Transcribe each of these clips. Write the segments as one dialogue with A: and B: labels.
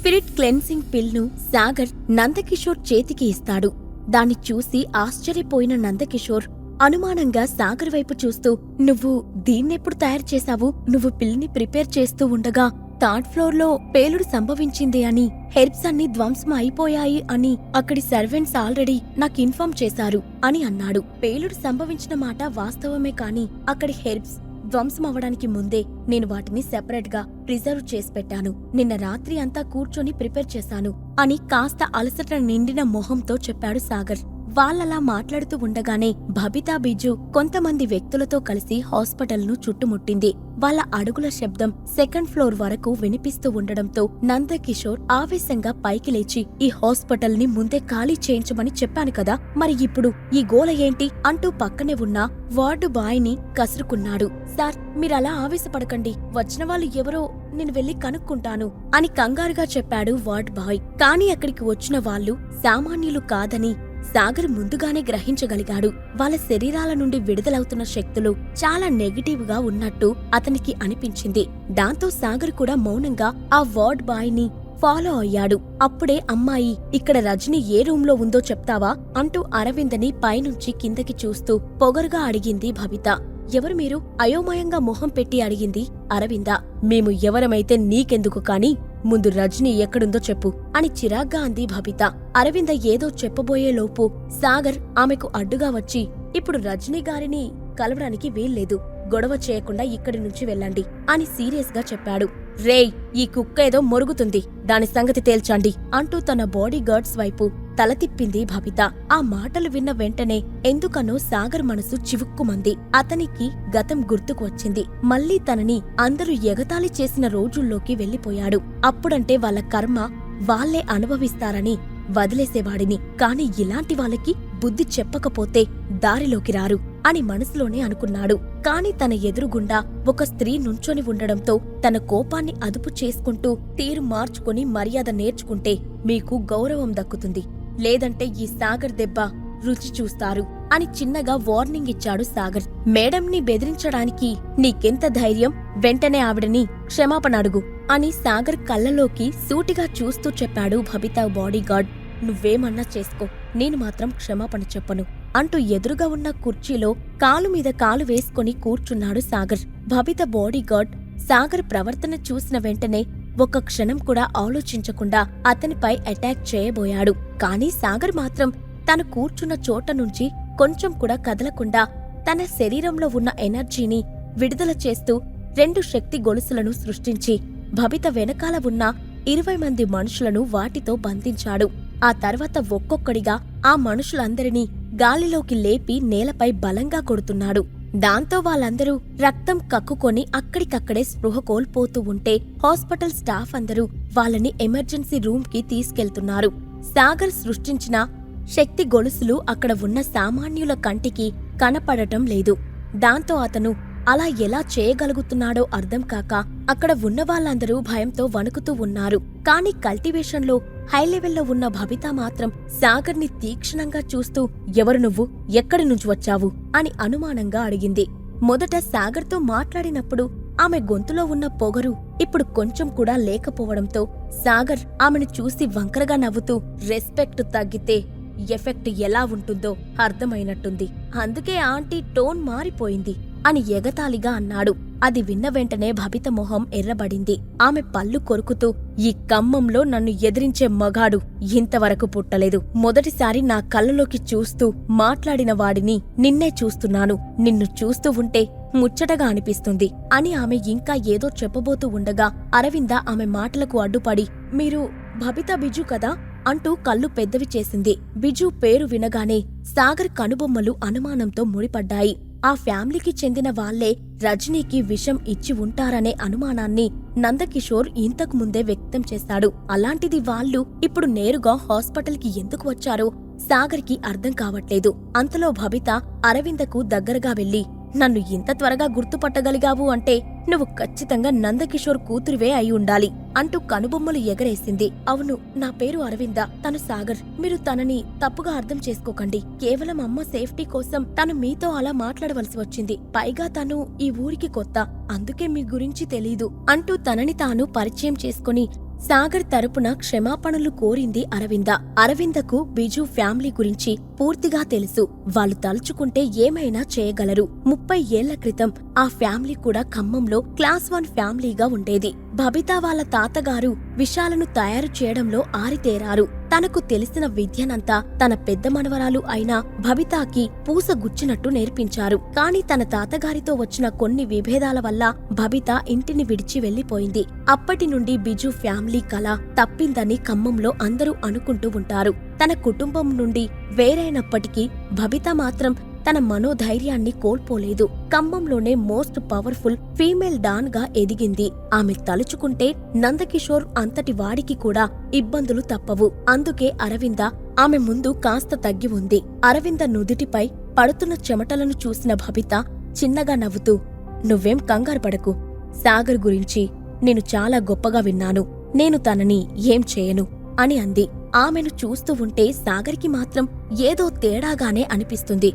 A: Spirit cleansing పిల్ను Sagar Nandakishore చేతికి ఇస్తాడు. దాన్ని చూసి ఆశ్చర్యపోయిన నందకిషోర్ అనుమానంగా సాగర్ వైపు చూస్తూ, నువ్వు దీన్నెప్పుడు తయారు చేశావు? నువ్వు పిల్ని ప్రిపేర్ చేస్తూ ఉండగా థర్డ్ ఫ్లోర్లో పేలుడు సంభవించింది అని, హెర్బ్స్ అన్ని ధ్వంసం అయిపోయాయి అని అక్కడి సర్వెంట్స్ ఆల్రెడీ నాకు ఇన్ఫార్మ్ చేశారు అని అన్నాడు. పేలుడు సంభవించిన మాట వాస్తవమే, కాని అక్కడి హెర్బ్స్ ధ్వంసమవ్వడానికి ముందే నేను వాటిని సెపరేట్ గా ప్రిజర్వ్ చేసి పెట్టాను. నిన్న రాత్రి అంతా కూర్చొని ప్రిపేర్ చేశాను అని కాస్త అలసట నిండిన మొహంతో చెప్పాడు సాగర్. వాళ్ళలా మాట్లాడుతూ ఉండగానే బబితా బిజు కొంతమంది వ్యక్తులతో కలిసి హాస్పిటల్ను చుట్టుముట్టింది. వాళ్ళ అడుగుల శబ్దం సెకండ్ ఫ్లోర్ వరకు వినిపిస్తూ ఉండడంతో నందకిషోర్ ఆవేశంగా పైకి లేచి, ఈ హాస్పిటల్ ని ముందే ఖాళీ చేయించమని చెప్పాను కదా, మరి ఇప్పుడు ఈ గోల ఏంటి అంటూ పక్కనే ఉన్న వార్డు బాయ్ ని కసురుకున్నాడు. సార్, మీరలా ఆవేశపడకండి, వచ్చిన వాళ్ళు ఎవరో నేను వెళ్లి కనుక్కుంటాను అని కంగారుగా చెప్పాడు వార్డ్ బాయ్. కాని అక్కడికి వచ్చిన వాళ్ళు సామాన్యులు కాదని సాగర్ ముందుగానే గ్రహించగలిగాడు. వాళ్ళ శరీరాల నుండి విడుదలవుతున్న శక్తులు చాలా నెగటివ్ గా ఉన్నట్టు అతనికి అనిపించింది. దాంతో సాగర్ కూడా మౌనంగా ఆ వార్డ్ బాయ్ ని ఫాలో అయ్యాడు. అప్పుడే అమ్మాయి, ఇక్కడ రజని ఏ రూంలో ఉందో చెప్తావా అంటూ అరవిందని పైనుంచి కిందకి చూస్తూ పొగరుగా అడిగింది బబిత. ఎవరు మీరు? అయోమయంగా మొహం పెట్టి అడిగింది అరవింద. మేము ఎవరమైతే నీకెందుకు కాని, ముందు రజని ఎక్కడుందో చెప్పు అని చిరాగ్గా అంది బబిత. అరవింద ఏదో చెప్పబోయేలోపు సాగర్ ఆమెకు అడ్డుగా వచ్చి, ఇప్పుడు రజనీ గారిని కలవడానికి వీల్లేదు, గొడవ చేయకుండా ఇక్కడి నుంచి వెళ్ళండి అని సీరియస్ గా చెప్పాడు. రేయ్, ఈ కుక్క ఏదో మొరుగుతుంది, దాని సంగతి తేల్చండి అంటూ తన బాడీ గార్డ్స్ వైపు తల తిప్పింది బబిత. ఆ మాటలు విన్న వెంటనే ఎందుకనో సాగర్ మనసు చివుక్కుమంది. అతనికి గతం గుర్తుకు వచ్చింది. మళ్లీ తనని అందరూ ఎగతాళి చేసిన రోజుల్లోకి వెళ్లిపోయాడు. అప్పుడంటే వాళ్ళ కర్మ వాళ్లే అనుభవిస్తారని వదిలేసేవాడిని, కాని ఇలాంటి వాళ్ళకి బుద్ధి చెప్పకపోతే దారిలోకి రారు అని మనసులోనే అనుకున్నాడు. కాని తన ఎదురుగుండా ఒక స్త్రీ నుంచొని ఉండడంతో తన కోపాన్ని అదుపు చేసుకుంటూ, తీరు మార్చుకుని మర్యాద నేర్చుకుంటే మీకు గౌరవం దక్కుతుంది, లేదంటే ఈ సాగర్ దెబ్బ రుచి చూస్తారు అని చిన్నగా వార్నింగ్ ఇచ్చాడు సాగర్. మేడంని బెదిరించడానికి నీకెంత ధైర్యం? వెంటనే ఆవిడని క్షమాపణ అడుగు అని సాగర్ కళ్ళలోకి సూటిగా చూస్తూ చెప్పాడు బబితా బాడీగార్డ్. నువ్వేమన్నా చేసుకో, నేను మాత్రం క్షమాపణ చెప్పను అంటూ ఎదురుగా ఉన్న కుర్చీలో కాలు మీద కాలు వేసుకుని కూర్చున్నాడు సాగర్. బబిత బాడీగార్డ్ సాగర్ ప్రవర్తన చూసిన వెంటనే ఒక్క క్షణం కూడా ఆలోచించకుండా అతనిపై అటాక్ చేయబోయాడు. కాని సాగర్ మాత్రం తను కూర్చున్న చోట నుంచి కొంచెం కూడా కదలకుండా తన శరీరంలో ఉన్న ఎనర్జీని విడుదల చేస్తూ 2 శక్తి గొలుసులను సృష్టించి బబిత వెనకాల ఉన్న 20 మంది మనుషులను వాటితో బంధించాడు. ఆ తర్వాత ఒక్కొక్కడిగా ఆ మనుషులందరినీ గాలిలోకి లేపి నేలపై బలంగా కొడుతున్నాడు. దాంతో వాళ్ళందరూ రక్తం కక్కుకొని అక్కడికక్కడే స్పృహ కోల్పోతూ ఉంటే హాస్పిటల్ స్టాఫ్ అందరూ వాళ్ళని ఎమర్జెన్సీ రూమ్ కి తీసుకెళ్తున్నారు. సాగర్ సృష్టించిన శక్తి గొలుసులు అక్కడ ఉన్న సామాన్యుల కంటికి కనపడటం లేదు. దాంతో అతను అలా ఎలా చేయగలుగుతున్నాడో అర్థం కాక అక్కడ ఉన్న వాళ్ళందరూ భయంతో వణుకుతూ ఉన్నారు. కాని కల్టివేషన్లో హై లెవెల్లో ఉన్న బబిత మాత్రం సాగర్ని తీక్షణంగా చూస్తూ, ఎవరు నువ్వు? ఎక్కడి నుంచి వచ్చావు అని అనుమానంగా అడిగింది. మొదట సాగర్తో మాట్లాడినప్పుడు ఆమె గొంతులో ఉన్న పొగరు ఇప్పుడు కొంచెం కూడా లేకపోవడంతో సాగర్ ఆమెను చూసి వంకరగా నవ్వుతూ, రెస్పెక్ట్ తగ్గితే ఎఫెక్ట్ ఎలా ఉంటుందో అర్థమైనట్టుంది, అందుకే ఆంటీ టోన్ మారిపోయింది అని ఎగతాళిగా అన్నాడు. అది విన్న వెంటనే బబిత మొహం ఎర్రబడింది. ఆమె పళ్ళు కొరుకుతూ, ఈ ఖమ్మంలో నన్ను ఎదిరించే మగాడు ఇంతవరకు పుట్టలేదు. మొదటిసారి నా కళ్ళలోకి చూస్తూ మాట్లాడిన వాడిని నిన్నే చూస్తున్నాను. నిన్ను చూస్తూ ఉంటే ముచ్చటగా అనిపిస్తుంది అని ఆమె ఇంకా ఏదో చెప్పబోతూ ఉండగా అరవింద ఆమె మాటలకు అడ్డుపడి, మీరు బబితా బిజు కదా అంటూ కళ్ళు పెద్దవి చేసింది. బిజు పేరు వినగానే సాగర్ కనుబొమ్మలు అనుమానంతో ముడిపడ్డాయి. ఆ ఫ్యామిలీకి చెందిన వాళ్లే రజనీకి విషం ఇచ్చి ఉంటారనే అనుమానాన్ని నందకిషోర్ ఇంతకు ముందే వ్యక్తం చేశాడు. అలాంటిది వాళ్ళు ఇప్పుడు నేరుగా హాస్పిటల్కి ఎందుకు వచ్చారో సాగర్కి అర్థం కావట్లేదు. అంతలో బబిత అరవిందకు దగ్గరగా వెళ్లి, నన్ను ఇంత త్వరగా గుర్తుపట్టగలిగావు అంటే నువ్వు ఖచ్చితంగా నందకిషోర్ కూతురివే అయి ఉండాలి అంటూ కనుబొమ్మలు ఎగరేసింది. అవును, నా పేరు అరవింద, తను సాగర్. మీరు తనని తప్పుగా అర్థం చేసుకోకండి. కేవలం అమ్మ సేఫ్టీ కోసం తను మీతో అలా మాట్లాడవలసి వచ్చింది. పైగా తను ఈ ఊరికి కొత్త, అందుకే మీ గురించి తెలీదు అంటూ తనని తాను పరిచయం చేసుకుని సాగర్ తరపున క్షమాపణలు కోరింది అరవింద. అరవిందకు బిజు ఫ్యామిలీ గురించి పూర్తిగా తెలుసు. వాళ్ళు తలుచుకుంటే ఏమైనా చేయగలరు. 30 ఏళ్ల క్రితం ఆ ఫ్యామిలీ కూడా ఖమ్మంలో క్లాస్ 1 ఫ్యామిలీగా ఉండేది. బబిత వాళ్ళ తాతగారు విషాలను తయారు చేయడంలో ఆరితేరారు. తనకు తెలిసిన విద్యనంతా తన పెద్ద మనవరాలు అయిన బబితాకి పూసగుచ్చినట్టు నేర్పించారు. కాని తన తాతగారితో వచ్చిన కొన్ని విభేదాల వల్ల బబిత ఇంటిని విడిచి వెళ్లిపోయింది. అప్పటి నుండి బిజు ఫ్యామిలీ కల తప్పిందని ఖమ్మంలో అందరూ అనుకుంటూ ఉంటారు. తన కుటుంబం నుండి వేరైనప్పటికీ బబిత మాత్రం తన మనోధైర్యాన్ని కోల్పోలేదు. ఖమ్మంలోనే మోస్ట్ పవర్ఫుల్ ఫీమేల్ డాన్ గా ఎదిగింది. ఆమె తలుచుకుంటే నందకిషోర్ అంతటి వాడికి కూడా ఇబ్బందులు తప్పవు. అందుకే అరవింద ఆమె ముందు కాస్త తగ్గి ఉంది. అరవింద నుదిటిపై పడుతున్న చెమటలను చూసిన బబిత చిన్నగా నవ్వుతూ, "నువ్వేం కంగారు పడకు. సాగర్ గురించి నేను చాలా గొప్పగా విన్నాను. నేను తనని ఏం చేయను" అని అంది. ఆమెను చూస్తూ ఉంటే సాగర్కి మాత్రం ఏదో తేడాగానే అనిపిస్తుంది.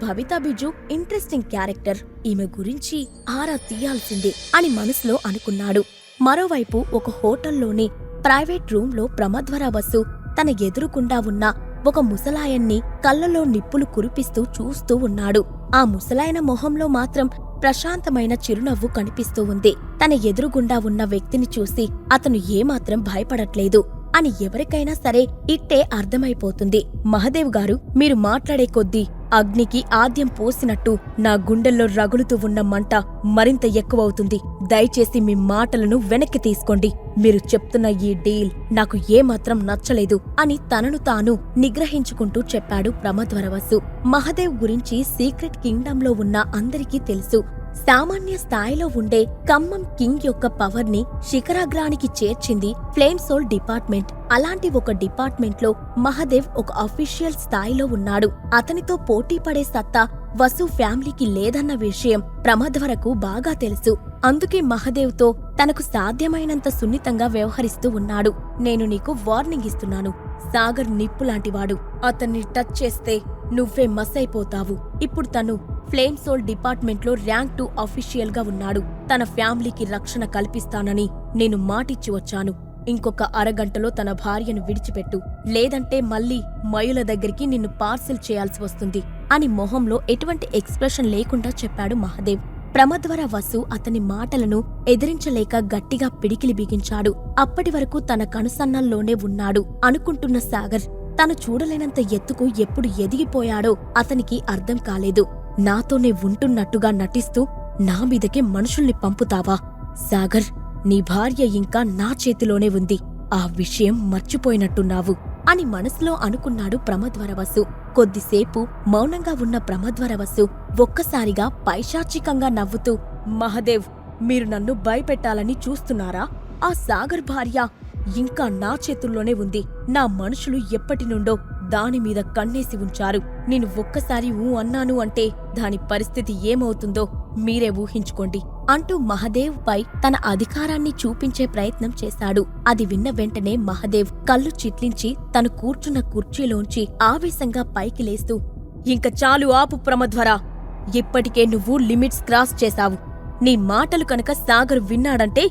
A: బబితా బిజు ఇంట్రెస్టింగ్ క్యారెక్టర్, ఈమె గురించి ఆరా తీయాల్సిందే అని మనసులో అనుకున్నాడు. మరోవైపు ఒక హోటల్లోని ప్రైవేట్ రూంలో ప్రమద్వర వసు తన ఎదురుకుండా ఉన్న ఒక ముసలాయన్ని కళ్ళలో నిప్పులు కురిపిస్తూ చూస్తూ ఉన్నాడు. ఆ ముసలాయన మొహంలో మాత్రం ప్రశాంతమైన చిరునవ్వు కనిపిస్తూ ఉంది. తన ఎదురుగుండా ఉన్న వ్యక్తిని చూసి అతను ఏమాత్రం భయపడట్లేదు అని ఎవరికైనా సరే ఇట్టే అర్థమైపోతుంది. మహదేవ్ గారు, మీరు మాట్లాడే కొద్దీ అగ్నికి ఆద్యం పోసినట్టు నా గుండెల్లో రగులుతూ ఉన్న మంట మరింత ఎక్కువవుతుంది. దయచేసి మీ మాటలను వెనక్కి తీసుకోండి. మీరు చెప్తున్న ఈ డీల్ నాకు ఏమాత్రం నచ్చలేదు అని తనను తాను నిగ్రహించుకుంటూ చెప్పాడు ప్రమద్వరవసు. మహదేవ్ గురించి సీక్రెట్ కింగ్డంలో ఉన్న అందరికీ తెలుసు. సామాన్య స్థాయిలో ఉండే ఖమ్మం కింగ్ యొక్క పవర్ ని శిఖరాగ్రానికి చేర్చింది ఫ్లేమ్ సోల్ డిపార్ట్మెంట్. అలాంటి ఒక డిపార్ట్మెంట్ లో మహదేవ్ ఒక అఫీషియల్ స్థాయిలో ఉన్నాడు. అతనితో పోటీ పడే సత్తా వసు ఫ్యామిలీకి లేదన్న విషయం ప్రమద్వరకు బాగా తెలుసు. అందుకే మహదేవ్తో తనకు సాధ్యమైనంత సున్నితంగా వ్యవహరిస్తూ ఉన్నాడు. నేను నీకు వార్నింగ్ ఇస్తున్నాను. సాగర్ నిప్పులాంటివాడు. అతన్ని టచ్ చేస్తే నువ్వే మస్సైపోతావు. ఇప్పుడు తను ఫ్లేమ్ సోల్ డిపార్ట్మెంట్లో ర్యాంక్ 2 అఫీషియల్ గా ఉన్నాడు. తన ఫ్యామిలీకి రక్షణ కల్పిస్తానని నేను మాటిచ్చి వచ్చాను. ఇంకొక అరగంటలో తన భార్యను విడిచిపెట్టు, లేదంటే మళ్ళీ మయుల దగ్గరికి నిన్ను పార్సిల్ చేయాల్సి వస్తుంది అని మొహంలో ఎటువంటి ఎక్స్ప్రెషన్ లేకుండా చెప్పాడు మహదేవ్. ప్రమద్వర వసు అతని మాటలను ఎదిరించలేక గట్టిగా పిడికిలి బిగించాడు. అప్పటి వరకు తన కనుసన్నల్లోనే ఉన్నాడు అనుకుంటున్న సాగర్ తను చూడలేనంత ఎత్తుకు ఎప్పుడు ఎదిగిపోయాడో అతనికి అర్థం కాలేదు. నాతోనే ఉంటున్నట్టుగా నటిస్తూ నా మీదకే మనుషుల్ని పంపుతావా? సాగర్, నీ భార్య ఇంకా నా చేతిలోనే ఉంది. ఆ విషయం మర్చిపోయినట్టున్నావు అని మనసులో అనుకున్నాడు ప్రమద్వరవసు. కొద్దిసేపు మౌనంగా ఉన్న ప్రమద్వరవసు ఒక్కసారిగా పైశాచికంగా నవ్వుతూ, మహదేవ్, మీరు నన్ను భయపెట్టాలని చూస్తున్నారా? ఆ సాగర్ భార్య ఇంకా నా చేతుల్లోనే ఉంది. నా మనుషులు ఎప్పటినుండో దానిమీద కన్నేసి ఉంచారు. నేను ఒక్కసారి అన్నాను అంటే దాని పరిస్థితి ఏమవుతుందో మీరే ఊహించుకోండి అంటూ మహదేవ్ పై తన అధికారాన్ని చూపించే ప్రయత్నం చేశాడు. అది విన్న వెంటనే మహదేవ్ కళ్ళు చిట్లించి తను కూర్చున్న కుర్చీలోంచి ఆవేశంగా పైకి లేస్తూ, ఇంక చాలు ఆపు ప్రమద్వర. ఇప్పటికే నువ్వు లిమిట్స్ క్రాస్ చేశావు. నీ మాటలు కనుక సాగర్ విన్నాడంటే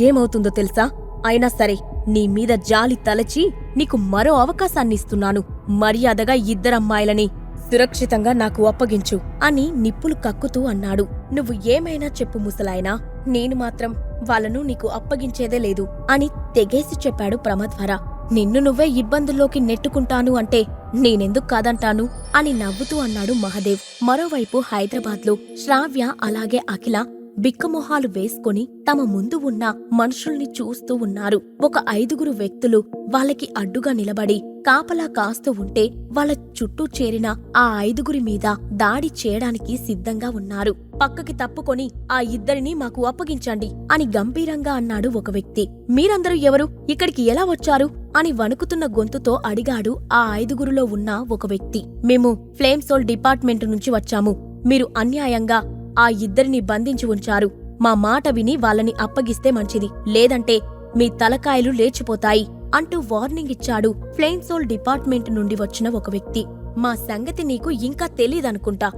A: ఏమవుతుందో తెలుసా? అయినా సరే నీ మీద జాలి తలచి నీకు మరో అవకాశాన్నిస్తున్నాను. మర్యాదగా ఇద్దరమ్మాయిలని సురక్షితంగా నాకు అప్పగించు అని నిప్పులు కక్కుతూ అన్నాడు. నువ్వు ఏమైనా చెప్పు ముసలాయనా, నేను మాత్రం వాళ్ళను నీకు అప్పగించేదే లేదు అని తెగేసి చెప్పాడు ప్రమద్వర. నిన్ను నువ్వే ఇబ్బందుల్లోకి నెట్టుకుంటాను అంటే నేనెందుకు కాదంటాను అని నవ్వుతూ అన్నాడు మహదేవ్. మరోవైపు హైదరాబాద్లో శ్రావ్య అలాగే అఖిల బిక్కమొహాలు వేసుకుని తమ ముందు ఉన్న మనుషుల్ని చూస్తూ ఉన్నారు. ఒక 5 వ్యక్తులు వాళ్ళకి అడ్డుగా నిలబడి కాపలా కాస్తూ ఉంటే వాళ్ళ చుట్టూ చేరిన ఆ 5 మీద దాడి చేయడానికి సిద్ధంగా ఉన్నారు. పక్కకి తప్పుకొని ఆ ఇద్దరిని మాకు అప్పగించండి అని గంభీరంగా అన్నాడు ఒక వ్యక్తి. మీరందరూ ఎవరు? ఇక్కడికి ఎలా వచ్చారు అని వణుకుతున్న గొంతుతో అడిగాడు ఆ 5లో ఉన్న ఒక వ్యక్తి. మేము ఫ్లేమ్ సోల్ డిపార్ట్మెంట్ నుంచి వచ్చాము. మీరు అన్యాయంగా ఆ ఇద్దరిని బంధించి ఉంచారు. మా మాట విని వాళ్ళని అప్పగిస్తే మంచిది, లేదంటే మీ తలకాయలు లేచిపోతాయి అంటూ వార్నింగ్ ఇచ్చాడు ఫ్లేమ్ సోల్ డిపార్ట్మెంట్ నుండి వచ్చిన ఒక వ్యక్తి. మా సంగతి నీకు ఇంకా తెలీదనుకుంటా.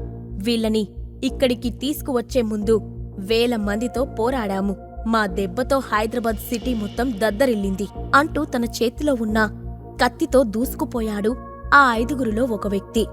A: వీళ్ళని ఇక్కడికి తీసుకువచ్చే ముందు 1000 మందితో పోరాడాము. మా దెబ్బతో హైదరాబాద్ సిటీ మొత్తం దద్దరిల్లింది అంటూ తన చేతిలో ఉన్న కత్తితో దూసుకుపోయాడు ఆ 5గురిలో ఒక వ్యక్తి.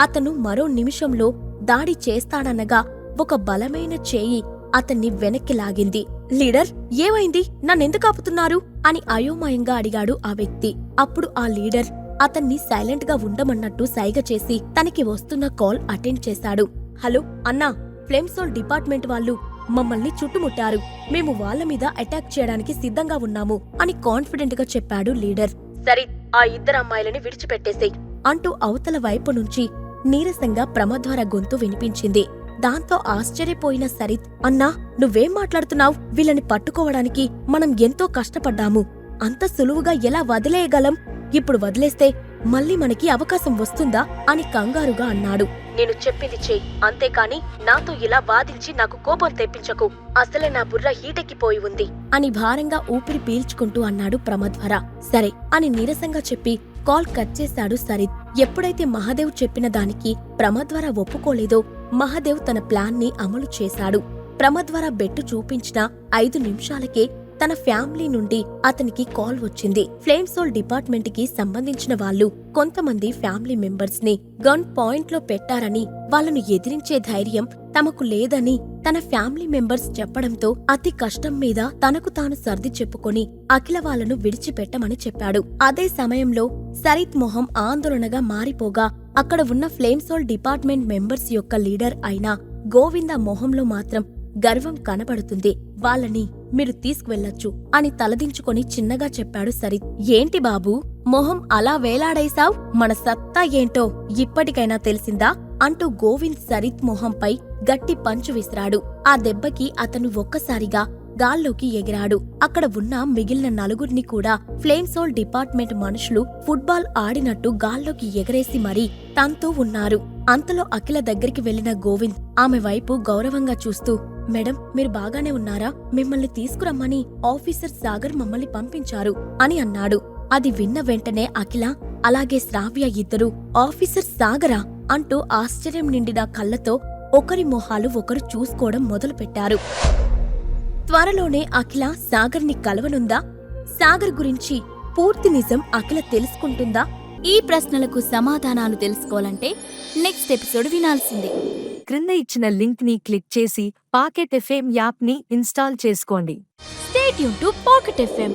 A: అతను మరో నిమిషంలో దాడి చేస్తాడనగా ఒక బలమైన చేయి అతన్ని వెనక్కి లాగింది. లీడర్, ఏమైంది? నన్నెందుకాపుతున్నారు అని అయోమయంగా అడిగాడు ఆ వ్యక్తి. అప్పుడు ఆ లీడర్ అతన్ని సైలెంట్ గా ఉండమన్నట్టు సైగ చేసి తనకి వస్తున్న కాల్ అటెండ్ చేశాడు. హలో అన్నా, ఫ్లేమ్సోల్ డిపార్ట్మెంట్ వాళ్ళు మమ్మల్ని చుట్టుముట్టారు. మేము వాళ్ళ మీద అటాక్ చేయడానికి సిద్ధంగా ఉన్నాము అని కాన్ఫిడెంట్ గా చెప్పాడు లీడర్. సరే, ఆ 2 అమ్మాయిలని విడిచిపెట్టేసేయ్ అంటూ అవతల వైపు నుంచి నీరసంగా ప్రమద్వార గొంతు వినిపించింది. దాంతో ఆశ్చర్యపోయిన సరిత్, అన్నా నువ్వేం మాట్లాడుతున్నావ్? వీళ్ళని పట్టుకోవడానికి మనం ఎంతో కష్టపడ్డాము. అంత సులువుగా ఎలా వదిలేయగలం? ఇప్పుడు వదిలేస్తే మళ్ళీ మనకి అవకాశం వస్తుందా అని కంగారుగా అన్నాడు. నేను చెప్పింది చెయ్యి, అంతేకాని నాతో ఇలా వాదించి నాకు కోపం తెప్పించకు. అసలే నా బుర్ర హీటెక్కిపోయి ఉంది అని భారంగా ఊపిరి పీల్చుకుంటూ అన్నాడు ప్రమద్వర. సరే అని నీరసంగా చెప్పి కాల్ కట్ చేశాడు సరిత్. ఎప్పుడైతే మహాదేవ్ చెప్పిన దానికి ప్రమద్వర ఒప్పుకోలేదో మహాదేవ్ తన ప్లాన్ ని అమలు చేశాడు. ప్రమద్వర బెట్టు చూపించిన 5 నిమిషాలకే తన ఫ్యామిలీ నుండి అతనికి కాల్ వచ్చింది. ఫ్లేమ్సోల్ డిపార్ట్మెంట్ కి సంబంధించిన వాళ్ళు కొంతమంది ఫ్యామిలీ మెంబర్స్ ని గన్ పాయింట్ లో పెట్టారని, వాళ్ళను ఎదిరించే ధైర్యం తమకు లేదని తన ఫ్యామిలీ మెంబర్స్ చెప్పడంతో అతి కష్టం మీద తనకు తాను సర్ది చెప్పుకొని అఖిల వాళ్ళను విడిచిపెట్టమని చెప్పాడు. అదే సమయంలో సరిత్ మొహం ఆందోళనగా మారిపోగా అక్కడ ఉన్న ఫ్లేమ్సోల్ డిపార్ట్మెంట్ మెంబర్స్ యొక్క లీడర్ అయిన గోవింద మొహంలో మాత్రం గర్వం కనబడుతుంది. వాళ్ళని మీరు తీసుకువెళ్లొచ్చు అని తలదించుకొని చిన్నగా చెప్పాడు సరిత్. ఏంటి బాబూ, మొహం అలా వేలాడేశావ్? మన సత్తా ఏంటో ఇప్పటికైనా తెలిసిందా అంటూ గోవింద్ సరిత్ మొహంపై గట్టి పంచు విసిరాడు. ఆ దెబ్బకి అతను ఒక్కసారిగా గాల్లోకి ఎగిరాడు. అక్కడ ఉన్న మిగిలిన 4గురిని కూడా ఫ్లేమ్సోల్ డిపార్ట్మెంట్ మనుషులు ఫుట్బాల్ ఆడినట్టు గాల్లోకి ఎగరేసి మరీ తంతూ ఉన్నారు. అంతలో అఖిల దగ్గరికి వెళ్లిన గోవింద్ ఆమె వైపు గౌరవంగా చూస్తూ, మేడం, మీరు బాగానే ఉన్నారా? మిమ్మల్ని తీసుకురమ్మని ఆఫీసర్ సాగర్ మమ్మల్ని పంపించారు అని అన్నాడు. అది విన్న వెంటనే అఖిల అలాగే శ్రావ్య ఇద్దరూ ఆఫీసర్ సాగరా అంటూ ఆశ్చర్యం నిండిన కళ్లతో ఒకరి మొహాలు ఒకరు చూసుకోవడం మొదలుపెట్టారు. త్వరలోనే అఖిల సాగర్ని కలవనుందా? సాగర్ గురించి పూర్తి నిజం అఖిల తెలుసుకుంటుందా? ఈ ప్రశ్నలకు సమాధానాలు తెలుసుకోవాలంటే నెక్స్ట్ ఎపిసోడ్ వినాల్సిందే.
B: క్రింద ఇచ్చిన లింక్ ని క్లిక్ చేసి పాకెట్ ఎఫ్ఎం యాప్ ని ఇన్స్టాల్ చేసుకోండి.
A: Stay tune to pocket FM.